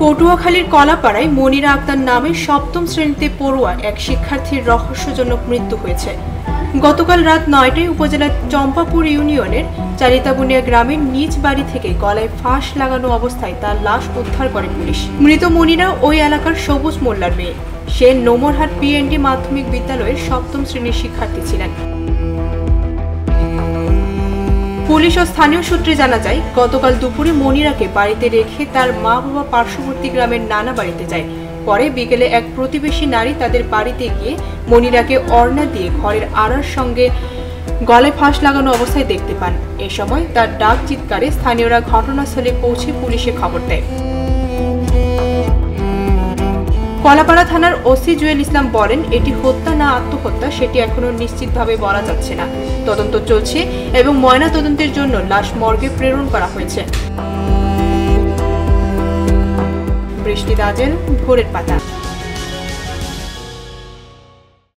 পটুয়াখালীর কলাপাড়ায় মনিরা আক্তার নামে সপ্তম শ্রেণীতে পড়ুয়া এক শিক্ষার্থীর রহস্যজনক মৃত্যু হয়েছে। গতকাল রাত ৯টায় উপজেলার চম্পাপুর ইউনিয়নের চারিতাবুনিয়া গ্রামের নিজ বাড়ি থেকে গলায় ফাঁস লাগানো অবস্থায় তার লাশ উদ্ধার করে পুলিশ। মৃত মনিরা ওই এলাকার সবুজ মোল্লার মেয়ে। সে নোমরহাট পিএনডি মাধ্যমিক বিদ্যালয়ের সপ্তম শ্রেণীর শিক্ষার্থী ছিলেন। পুলিশ ও স্থানীয় সূত্রে জানা যায়, গতকাল দুপুরে মনিরাকে বাড়িতে রেখে তার মা বাবা পার্শ্ববর্তী গ্রামের নানা বাড়িতে যায়। পরে বিকেলে এক প্রতিবেশী নারী তাদের বাড়িতে গিয়ে মনিরাকে ওড়না দিয়ে ঘরের আড়ার সঙ্গে গলায় ফাঁস লাগানো অবস্থায় দেখতে পান। এ সময় তার ডাক চিৎকারে স্থানীয়রা ঘটনাস্থলে পৌঁছে পুলিশে খবর দেয়। কলাপাড়া থানার ওসি জুয়েল ইসলাম বলেন, এটি হত্যা না আত্মহত্যা সেটি এখনো নিশ্চিতভাবে বলা যাচ্ছে না। তদন্ত চলছে এবং ময়না তদন্তের জন্য লাশ মর্গে প্রেরণ করা হয়েছে। বৃষ্টি দাজেল, ভোরের পাতা।